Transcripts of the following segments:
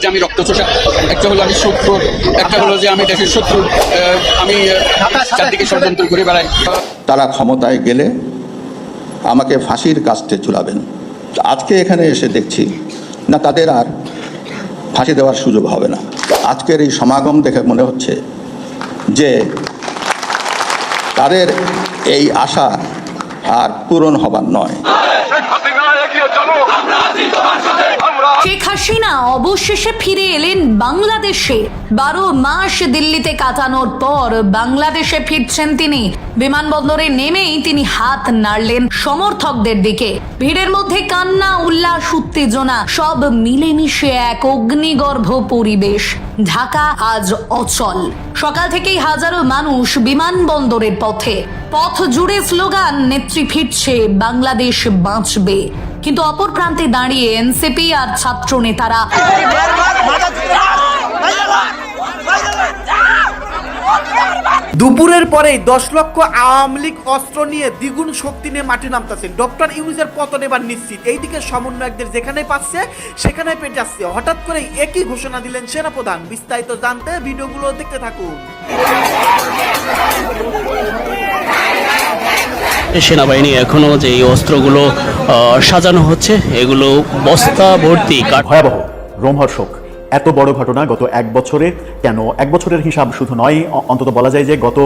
যে আমি রক্তচোষা, একটা হলো আমি শত্রু, একটা হলো যে আমি দেশের শত্রু, আমি চারদিকে ষড়যন্ত্র করে বেড়াই। তারা ক্ষমতায় গেলে আমাকে ফাঁসির কাস্টে ঝুলাবেন। আজকে এখানে এসে দেখছি না, তাদের আর ফাঁসি দেওয়ার সুযোগ হবে না। আজকের এই সমাগম দেখে মনে হচ্ছে যে তাদের এই আশা আর পূরণ হবার নয়। শেখ হাসিনা অবশেষে ফিরে এলেন বাংলাদেশে। 12 মাস দিল্লিতে কাটানোর পর বাংলাদেশে ফিরছেন তিনি। বিমানবন্দরে নেমেই তিনি হাত নাড়লেন সমর্থকদের দিকে। ভিড়ের মধ্যে কান্না, উল্লাস, উত্তেজনা সব মিলেমিশে এক অগ্নিগর্ভ পরিবেশ। ঢাকা আজ অচল। সকাল থেকেই হাজারো মানুষ বিমানবন্দরের পথে। পথ জুড়ে স্লোগান, নেত্রী ফিরছে, বাংলাদেশ বাঁচবে। কিন্তু অপর প্রান্তে দাঁড়িয়ে এনসিপি আর ছাত্র নেতারা দুপুরের পরেই 10 লক্ষ আওয়ামী লীগ অস্ত্র নিয়ে দ্বিগুণ শক্তি নিয়ে মাঠে নামতেছেন। ডক্টর ইউনূসের পতন এবার নিশ্চিত। এইদিকে সমন্বয়কদের যেখানে পাচ্ছে সেখানে পেয়ে যাচ্ছে। হঠাৎ করে একই ঘোষণা দিলেন সেনাপ্রধান। বিস্তারিত জানতে ভিডিওগুলো দেখতে থাকুন। সেনাবাহিনী এখনো যে এই অস্ত্রগুলো সাজানো হচ্ছে, এগুলো বস্তা ভর্তি। ভয়াবহ, রোমহর্ষক এত বড় ঘটনা গত এক বছরে। কেন এক বছরের হিসাব শুধু নয়, অন্তত বলা যায় যে গত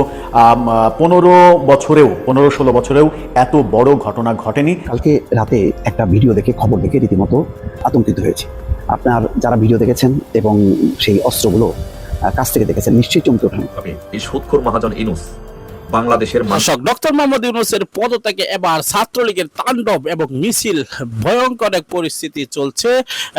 15-16 বছরেও এত বড় ঘটনা ঘটেনি। কালকে রাতে একটা ভিডিও দেখে, খবর দেখে রীতিমতো আতঙ্কিত হয়েছে। আপনার যারা ভিডিও দেখেছেন এবং সেই অস্ত্রগুলো কাছ থেকে দেখেছেন, নিশ্চয়ই চমকে ওঠেন। এই সুদখোর মহাজন ইউনূস বাংলাদেশের ডক্টর মোহাম্মদ ইউনূসের পদত্যাগে এবার ছাত্রলীগের তাণ্ডব এবং মিছিল, ভয়ঙ্কর এক পরিস্থিতি চলছে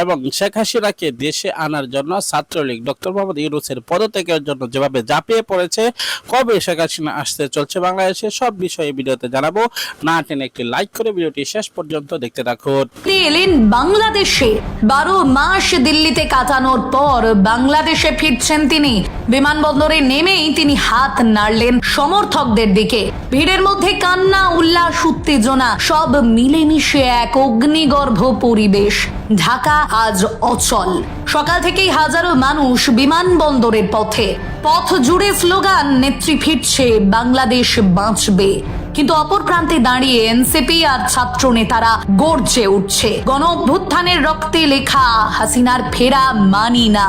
এবং শেখ হাসিনাকে দেশে আনার জন্য ছাত্রলীগ ডক্টর মোহাম্মদ ইউনূসের পদত্যাগের জন্য যেভাবে ঝাঁপিয়ে পড়েছে, কবে শেখ হাসিনা আসতে চলছে বাংলাদেশে, সব বিষয়ে ভিডিওতে জানাবো। না টেনে একটি লাইক করে ভিডিওটি শেষ পর্যন্ত দেখতে থাকুন। এলেন বাংলাদেশে। 12 মাস দিল্লিতে কাটানোর পর বাংলাদেশে ফিরছেন তিনি। বিমানবন্দরে নেমেই তিনি হাত নাড়লেন সমর্থকদের দিকে। ভিড়ের মধ্যে কান্না, উল্লাস, উত্তেজনা সব মিলেমিশে এক অগ্নিগর্ভ পরিবেশ। ঢাকা আজ অচল। সকাল থেকেই হাজারো মানুষ বিমানবন্দরের পথে। পথ জুড়ে স্লোগান, নেত্রী ফিরছে, বাংলাদেশ বাঁচবে। কিন্তু অপর প্রান্তে দাঁড়িয়ে এনসিপি আর ছাত্র নেতারা গর্জে উঠছে। গণ অভ্যুত্থানের রক্তে লেখা, হাসিনার ফেরা মানি না।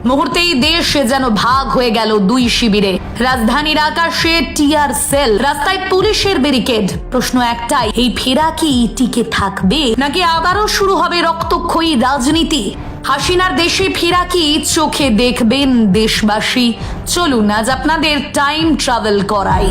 মুহূর্তেই দেশ যেন ভাগ হয়ে গেল দুই শিবিরে। রাজধানীর আকাশে টিয়ার সেল, রাস্তায় পুলিশের ব্যারিকেড। প্রশ্ন একটাই, এই ফেরা কি টিকে থাকবে নাকি আবারও শুরু হবে রক্তক্ষয়ী রাজনীতি? হাসিনার দেশে ফেরা কি চোখে দেখবেন দেশবাসী? চলুন আজ আপনাদের টাইম ট্রাভেল করাই।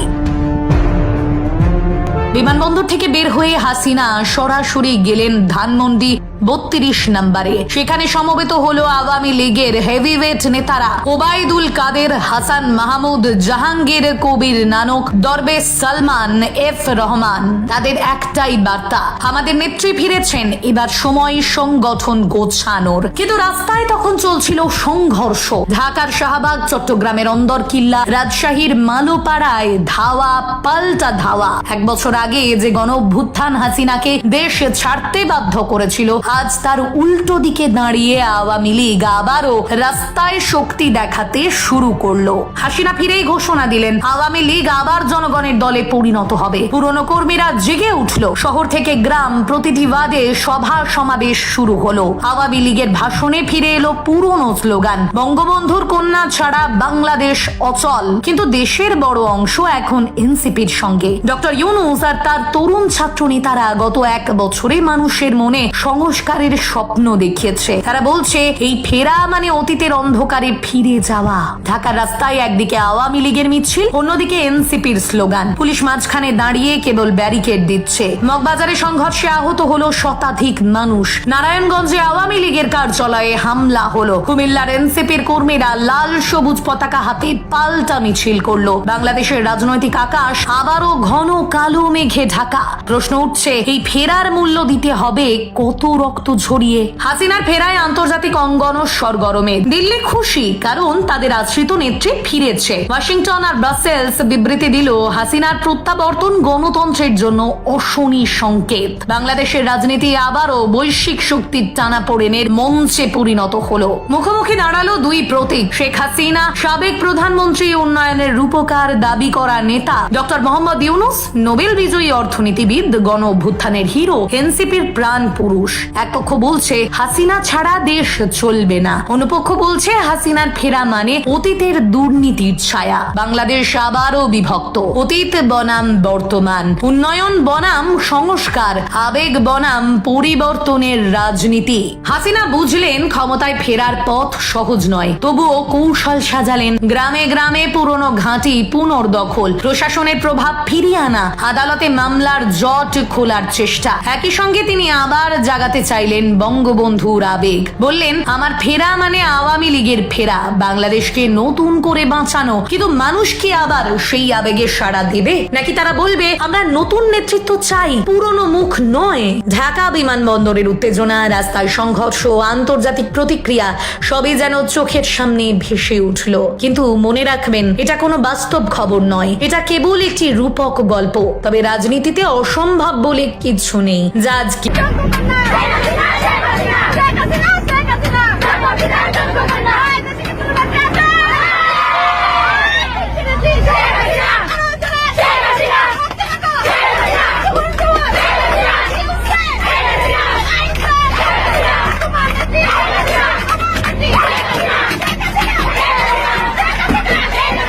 বিমানবন্দর থেকে বের হয়ে হাসিনা সরাসরি গেলেন ধানমন্ডি 32 নম্বরে। সেখানে সমবেত হলো আওয়ামী লীগের হেভিওয়েট নেতারা ওবায়দুল কাদের, হাসান মাহমুদ, জাহাঙ্গীর কবির নানক, দরবেশ সালমান, এফ রহমান। তাদের একটাই বার্তা, আমাদের নেত্রী ফিরেছেন, এবার সময় সংগঠন গোছানোর। কিন্তু রাস্তায় তখন চলছিল সংঘর্ষ। ঢাকার শাহবাগ, চট্টগ্রামের অন্দরকিল্লা, রাজশাহীর মালোপাড়ায় ধাওয়া পাল্টা ধাওয়া। এক বছর আগে যে গণ অভ্যুত্থান হাসিনাকে দেশ ছাড়তে বাধ্য করেছিল, আজ তার উল্টো দিকে দাঁড়িয়ে আওয়ামী লীগ আবারও রাস্তায় শক্তি দেখাতে শুরু করলো। হাসিনা ফিরেই ঘোষণা দিলেন, আওয়ামী লীগ আবার জনগণের দলে পরিণত হবে। পুরনো কর্মীরা জেগে উঠলো। শহর থেকে গ্রাম, প্রতিটি ওয়ার্ডে সভা সমাবেশ শুরু হলো। আওয়ামী লীগের ভাষণে ফিরে এলো পুরনো স্লোগান, বঙ্গবন্ধুর কন্যা ছাড়া বাংলাদেশ অচল। কিন্তু দেশের বড় অংশ এখন এনসিপির সঙ্গে। ডক্টর ইউনূস আর তার তরুণ ছাত্র নেতারা গত এক বছরে মানুষের মনে সংস্কারের স্বপ্ন দেখিয়েছে। তারা বলছে, এই ফেরা মানে অতীতের অন্ধকারে ফিরে যাওয়া। ঢাকার রাস্তায় একদিকে আওয়ামী লীগের মিছিল, অন্যদিকে এনসিপির স্লোগান। পুলিশ মাঝখানে দাঁড়িয়ে কেবল ব্যারিকেড দিচ্ছে। মগবাজারে সংঘর্ষে আহত হলো শতাধিক মানুষ। নারায়ণগঞ্জে আওয়ামী লীগের কার্যালয়ে হামলা হলো। কুমিল্লার এনসিপির কর্মীরা লাল সবুজ পতাকা হাতে পাল্টা মিছিল করলো। বাংলাদেশের রাজনৈতিক আকাশ আবারও ঘন কালো মেঘে ঢাকা। প্রশ্ন উঠছে, এই ফেরার মূল্য দিতে হবে কত রক্ত ঝরিয়ে। হাসিনার ফেরায় আন্তর্জাতিক অঙ্গন সরগরমে। দিল্লি খুশি কারণ তাদের আশ্রিত নেত্রী ফিরেছে। ওয়াশিংটন আর ব্রাসেলস বিবৃতি দিল হাসিনার প্রত্যাবর্তন গণতন্ত্রের জন্য অশনি সংকেত। বাংলাদেশের রাজনীতি আবারও বৈশ্বিক শক্তির টানাপোড়েনের মঞ্চে পরিণত হলো। মুখোমুখি দাঁড়ালো দুই প্রতীক, শেখ হাসিনা, সাবেক প্রধানমন্ত্রী, উন্নয়নের রূপকার দাবি করা নেতা ডক্টর মোহাম্মদ ইউনূস, নোবেল বিজয়ী অর্থনীতিবিদ, গণ অভ্যুত্থানের হিরো, এনসিপির প্রাণ পুরুষ। এক পক্ষ বলছে হাসিনা ছাড়া দেশ চলবে না, অন্য পক্ষ বলছে হাসিনার ফেরা মানে অতীতের দুর্নীতির ছায়া। বাংলাদেশ আবারও বিভক্ত। অতীত বনাম বর্তমান, উন্নয়ন বনাম সংস্কার, আবেগ বনাম পরিবর্তনের রাজনীতি। হাসিনা বুঝলেন ক্ষমতায় ফেরার পথ সহজ নয়, তবুও কৌশল সাজালেন। গ্রামে গ্রামে পুরনো ঘাঁটি পুনর্দখল, প্রশাসনের প্রভাব ফিরিয়ে আনা, আদালতে মামলার জট খোলার চেষ্টা। একই সঙ্গে তিনি আবার জাগাতে চাইলেন বঙ্গবন্ধুর আবেগ। বললেন আমার ফেরা মানে আওয়ামী লীগের ফেরা, বাংলাদেশকে নতুন করে বাঁচানো। কিন্তু মানুষ কি আবার সেই আবেগে সাড়া দেবে, নাকি তারা বলবে আমরা নতুন নেতৃত্ব চাই, পুরনো মুখ নয়? ঢাকা বিমানবন্দরের উত্তেজনা, রাস্তায় সংঘর্ষ, আন্তর্জাতিক প্রতিক্রিয়া সবই যেন চোখের সামনে ভেসে উঠল। কিন্তু মনে রাখবেন, এটা কোনো বাস্তব খবর নয়, এটা কেবল একটি রূপক গল্প। তবে রাজনীতিতে অসম্ভব বলে কিছু নেই, যা আজকে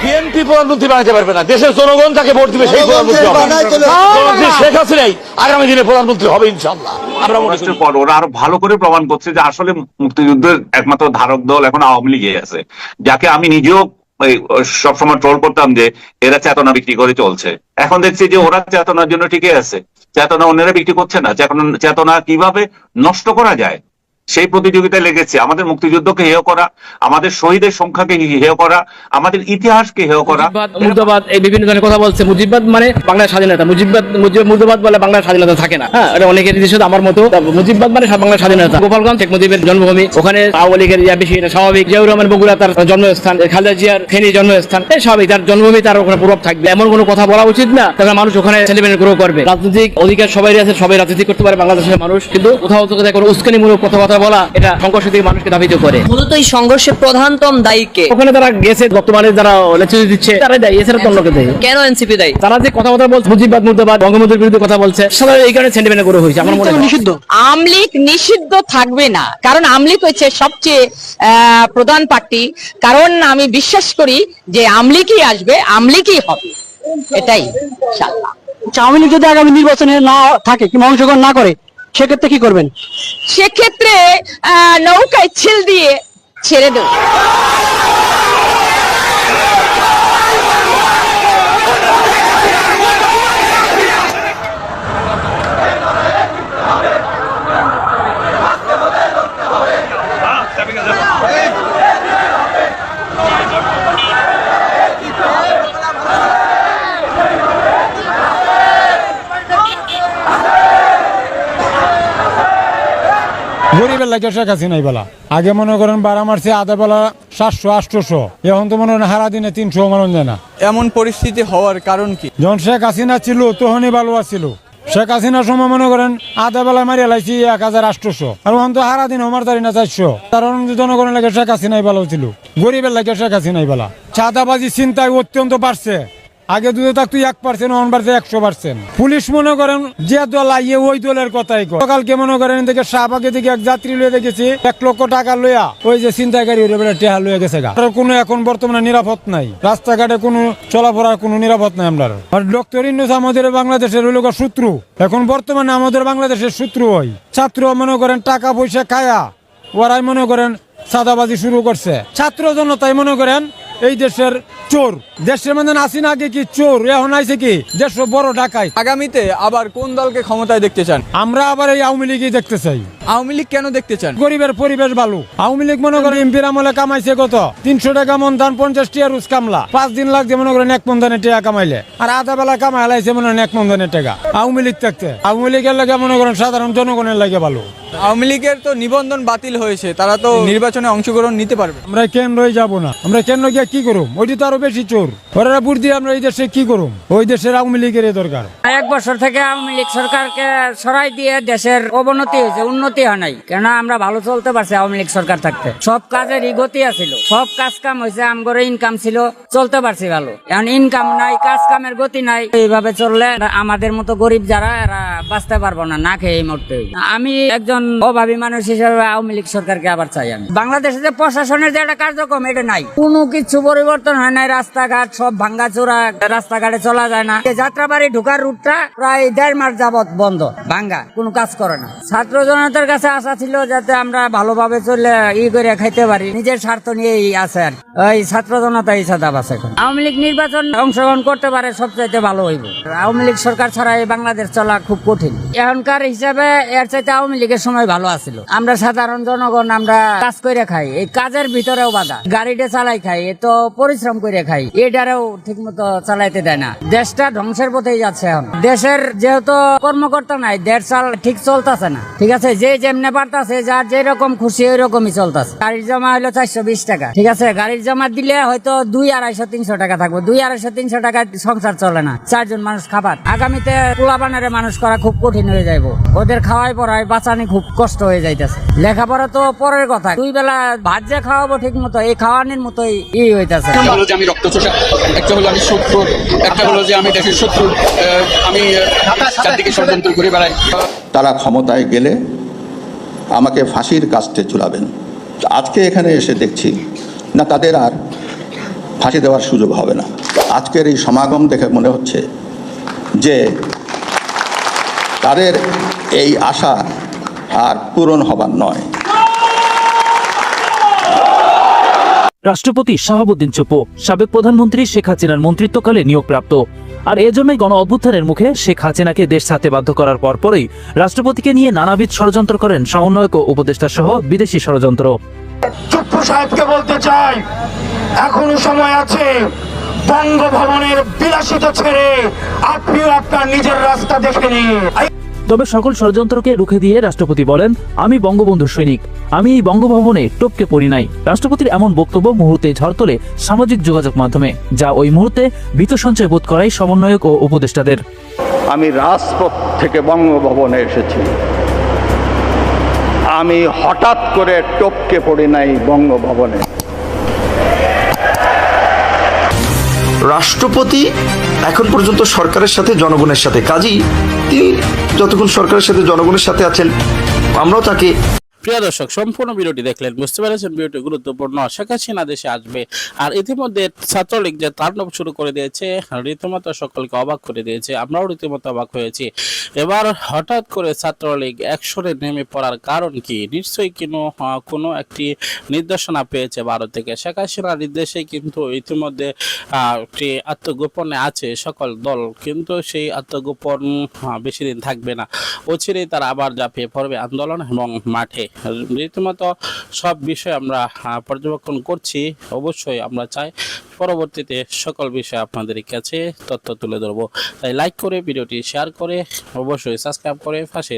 বিএনপি প্রধানমন্ত্রী বানাতে পারবে না, দেশের জনগণ যাকে ভোট দিবে সেই প্রধানমন্ত্রী হবে। শেখ হাসিনাই আগামী দিনে প্রধানমন্ত্রী হবে ইনশাআল্লাহ। আমরা মনে করি পর ওরা আরো ভালো করে প্রমাণ করছে যে আসলে মুক্তিযুদ্ধের একমাত্র ধারক দল এখন আওয়ামী লীগে আছে, যাকে আমি নিজেও সবসময় ট্রোল করতাম যে এরা চেতনা বিক্রি করে চলছে। এখন দেখছি যে ওরা চেতনার জন্য টিকে আছে, চেতনা অন্যরা বিক্রি করছে না। চেতনা কিভাবে নষ্ট করা যায় সেই প্রতিযোগিতায় লেগেছে। আমাদের মুক্তিযুদ্ধকে হেয় করা, আমাদের শহীদের সংখ্যাকে হেয় করা, আমাদের ইতিহাসকে হেয় করা। মুর্দাবাদ এই বিভিন্ন ধরনের কথা বলছে। মুজিববাদ মানে বাংলার স্বাধীনতা, মুর্দাবাদ বলে বাংলার স্বাধীনতা থাকে না। হ্যাঁ, এটা অনেকের নিজস্ব, আমার মতো মুজিববাদ মানে বাংলার স্বাধীনতা। গোপালগঞ্জ শেখ মুজিবের জন্মভূমি, ওখানে আওয়ামী লীগের বেশি, এটা স্বাভাবিক। জিয়াউর রহমান বগুড়া তার জন্মস্থান, খালেদা জিয়ার ফেনী জন্মস্থান, এই স্বাভাবিক। তার জন্মভূমি, তার ওখানে প্রভাব থাকবে, এমন কোনো কথা বলা উচিত না। তাহলে মানুষ ওখানে সেলিব্রেট গ্রো করবে। রাজনৈতিক অধিকার সবাই আছে, সবাই রাজনীতি করতে পারে বাংলাদেশের মানুষ, কিন্তু কোথাও কোনো উস্কানিমূলক কথাবার্তা বলা, এটা মানুষকে দাবিত করে। মূলত এই সংঘর্ষের প্রধানতম দায়ী কে? ওখানে তারা গেছে, বর্তমানে যারা নেতৃত্ব দিচ্ছে তারাই দায়ী, এছাড়া তো লোকে দেয়। কেন এনসিপি দায়ী? তারা যে কথাবার্তা বলছে, মুজিববাদ মুর্দাবাদ, বঙ্গবন্ধুর বিরুদ্ধে কথা বলছে, সাধারণত এই কারণে সেন্টিমেন্ট করে হয়েছে। আমার মনে হয় নিষিদ্ধ। আওয়ামী লীগ নিষিদ্ধ থাকবে না, কারণ আওয়ামী লীগ হচ্ছে সবচেয়ে প্রধান পার্টি। কারণ আমি বিশ্বাস করি যে আওয়ামী লীগই আসবে, আওয়ামী লীগই হবে, এটাই ইনশাআল্লাহ। আওয়ামী লীগ যদি আগামী নির্বাচনে না থাকে কিংবা অংশগ্রহণ না করে, সেক্ষেত্রে কি করবেন? সেক্ষেত্রে নৌকায় ছিল দিয়ে ছেড়ে দেব। গরিবের লাগে শেখ হাসিনাই বেলা। আগে মনে করেন 12 মার্চে আধা বেলা 700-800, এখন তো মনে করেন হারা দিনে 300 মানুষ যায় না। এমন পরিস্থিতি হওয়ার কারণ কি? যখন শেখ হাসিনা ছিল তখনই ভালো ছিল। শেখ হাসিনার সময় মনে করেন আধা বেলা মারিয়া লাইছি 1800, আর এখন তো হারা দিন আমার তারি না 400। কারণ জনগণের লাগে শেখ হাসিনাই ভালো ছিল, গরিবের লাগে শেখ হাসিনাই বেলা। চাঁদাবাজি চিন্তায় অত্যন্ত বাড়ছে। আগে দুধে থাকতো 1%, এখন বাড়ছে 100%। পুলিশ মনে করেন যে দল আইয়ে ওই দলের কথাই কয়। সকালকে মনে করেন দেখে শাহবাগে থেকে এক যাত্রী লয়ে দেখেছি 1 লক্ষ টাকা লইয়া ওই যে চিন্তাকারী টেহা লয়ে গেছে গা। কোনো এখন বর্তমানে নিরাপদ নাই, রাস্তাঘাটে কোনো চলাফেরার কোনো নিরাপদ নাই। আমরা আর ডক্টর ইউনূস আমাদের বাংলাদেশের হইল শত্রু। এখন বর্তমানে আমাদের বাংলাদেশের শত্রু হয়। ছাত্র মনে করেন টাকা পয়সা খায়া ওরাই মনে করেন চাঁদাবাজি শুরু করছে। ছাত্র জনতাই মনে করেন এই দেশের চোর। দেশের মধ্যে আসি না আগে কি চোর, এখন আইছে কি দেশ বড় ডাকাই। আগামীতে আবার কোন দলকে ক্ষমতায় দেখতে চান? আমরা আবার এই আওয়ামী লীগই দেখতে চাই। আওয়ামী লীগ কেন দেখতে চান? গরিবের পরিবেশ ভালো। আওয়ামী লীগ মনে করেন এমপির আমলে কামাইছে কত 300 টাকা মন ধান, 50 টাকা রুজ কামলা, 5 দিন লাগছে মনে করেন 1 মন ধানের টাকা কামাইলে, আর আধা বেলা কামাই লাইছে মনে করেন 1 মন ধানের টাকা। আওয়ামী লীগ থাকতে আওয়ামী লীগের লাগে মনে করেন সাধারণ জনগণের লাগে ভালো। আওয়ামী লীগের তো নিবন্ধন বাতিল হয়েছে, তারা তো নির্বাচনে অংশগ্রহণ নিতে পারবে। আমরা কেন্দ্রই যাব না, আমরা কেন্দ্র গিয়ে কি করুম? ওইটি তো আরো বেশি চোর। ওরা বুদ্ধি আমরা এই দেশে কি করুম? ওই দেশের আওয়ামী লীগের দরকার। 1 বছর থেকে আওয়ামী লীগ সরকারকে সরাই দিয়ে দেশের অবনতি হয়েছে, উন্নতি হয় নাই। কেন আমরা ভালো চলতে পারছি আওয়ামী লীগ সরকার থাকতে। সব কাজের গতি আছিল, সব কাজ কাম হয়েছে, আমগর ইনকাম ছিল, চলতে পারছি ভালো। এখন ইনকাম নাই, কাজ কামের গতি নাই। এইভাবে চললে আমাদের মতো গরিব যারা এরা বাঁচতে পারবো না, না খেয়ে মরতে। আমি একজন অভাবী মানুষ হিসেবে আওয়ামী লীগ সরকারকে আবার চাই। আমি বাংলাদেশে যে প্রশাসনের যে একটা কার্যক্রম এটা নাই, কোনো কিছু পরিবর্তন হয় নাই। রাস্তাঘাট সব ভাঙ্গাচোরা, রাস্তাঘাটে চলা যায় না। যাত্রাবাড়ি ঢোকার রুটটা প্রায় 1.5 মাস যাবত বন্ধ, ভাঙ্গা, কোনো কাজ করে না। ছাত্র জনতার কাছে আশা ছিল যাতে আমরা ভালোভাবে চলে করে খাইতে পারি, নিজের স্বার্থ নিয়েই আছে। আর ওই ছাত্র জনতা এই সাদা আছে। এখন আওয়ামী লীগ নির্বাচন অংশগ্রহণ করতে পারে, সবচাইতে ভালো হইব। আওয়ামী লীগ সরকার ছাড়া এই বাংলাদেশ চলা খুব কঠিন। এখনকার হিসাবে এর চাইতে আওয়ামী লীগের সময় ভালো আছিল। আমরা সাধারণ জনগণ, আমরা কাজ করে খাই, এই কাজের ভিতরেও বাধা। গাড়িটা চালাই খাই, এ তো পরিশ্রম করে খাই, এটারেও ঠিক মতো চালাইতে দেয় না। দেশটা ধ্বংসের পথেই যাচ্ছে। এখন দেশের যেহেতু কর্মকর্তা নাই, দেশ চাল ঠিক চলতেছে না। ঠিক আছে, যে যেমনে পারতাছে, যার যেরকম খুশি ওই রকমই চলতেছে। গাড়ির জমা হলো 420 টাকা। ঠিক আছে, গাড়ির জমা দিলে হয়তো 200, 250, 300 টাকা থাকবে। 200, 250, 300 টাকা সংসার চলে না, 4 জন মানুষ খাবার। আগামীতে পোলাপানের মানুষ করা খুব কঠিন হয়ে যাইব। ওদের খাওয়াই পড়াই বাঁচানি খুব কষ্ট হয়ে যাইতেছে। লেখাপড়া তো পরের কথা, 2 বেলা ভাত যে খাওয়াবো ঠিক মতো, এই খাওয়ানির মতোই হইতেছে। একটা হলো যে আমি রক্তচোষা, একটা হলো আমি শত্রু, একটা হলো যে আমি দেশের শত্রু, আমি চারদিকে ষড়যন্ত্র করে বেড়াই। তারা ক্ষমতায় গেলে আমাকে ফাঁসির কাস্টে ঝুলাবেন। আজকে এখানে এসে দেখছি না, তাদের আর ফাঁসি দেওয়ার সুযোগ হবে না। আজকের এই সমাগম দেখে মনে হচ্ছে যে তাদের এই আশা আর পূরণ হবার নয়। রাষ্ট্রপতি শাহাবুদ্দিন চুপ্পু সাবেক প্রধানমন্ত্রী শেখ হাসিনার মন্ত্রিত্বকালে নিয়োগপ্রাপ্ত। আর এজন্যই গণ অভ্যুত্থানের মুখে শেখ হাসিনাকে দেশ ছাড়তে বাধ্য করার পরপরই রাষ্ট্রপতিকে নিয়ে নানাবিধ ষড়যন্ত্র করেন সমন্বয়ক ও উপদেষ্টা সহ বিদেশি ষড়যন্ত্র। চুপ্পু সাহেবকে বলতে চাই, এখনো সময় আছে। বঙ্গভবনের বিলাসিতা ছেড়ে আপনিও আপনার নিজের রাস্তা দেখে নিন। তবে সকল ষড়যন্ত্রকে রুখে দিয়ে রাষ্ট্রপতি বলেন, আমি বঙ্গবন্ধুর সৈনিক, আমি এই বঙ্গভবনে টপকে পড়ি নাই। রাষ্ট্রপতির এমন বক্তব্য মুহূর্তে ঝড় তোলে সামাজিক যোগাযোগ মাধ্যমে, যা ওই মুহূর্তে ভীত সঞ্চয় বোধ করাই সমন্বয়ক ও উপদেষ্টাদের। আমি রাজপথ থেকে বঙ্গভবনে এসেছি, আমি হঠাৎ করে টপকে পড়ি নাই বঙ্গভবনে। রাষ্ট্রপতি এখন পর্যন্ত সরকারের সাথে জনগণের সাথে, কাজী তিনি যতক্ষণ সরকারের সাথে জনগণের সাথে আছেন, আমরাও তাকে। প্রিয় দর্শক, সম্পূর্ণ ভিডিওটি দেখলেন, বুঝতে পেরেছেন ভিডিওটি গুরুত্বপূর্ণ। শেখ হাসিনা দেশে আসবে, আর ইতিমধ্যে ছাত্রলীগ যে তাণ্ডব শুরু করে দিয়েছে, রীতিমতো সকলকে অবাক করে দিয়েছে। আমরাও রীতিমতো অবাক হয়েছি। এবার হঠাৎ করে ছাত্রলীগ অ্যাকশনে নেমে পড়ার কারণ কি? নিশ্চয়ই কোনো একটি নির্দেশনা পেয়েছে ভারত থেকে। শেখ হাসিনার নির্দেশে কিন্তু ইতিমধ্যে একটি আত্মগোপনে আছে সকল দল, কিন্তু সেই আত্মগোপন বেশি দিন থাকবে না। অচিরেই তারা আবার ঝাঁপিয়ে পড়বে আন্দোলন এবং মাঠে। রীতিমতো সব বিষয় আমরা পর্যবেক্ষণ করছি। অবশ্যই আমরা চাই পরবর্তীতে সকল বিষয় আপনাদের কাছে তথ্য তুলে ধরবো। তাই লাইক করে, ভিডিওটি শেয়ার করে, অবশ্যই সাবস্ক্রাইব করে পাশে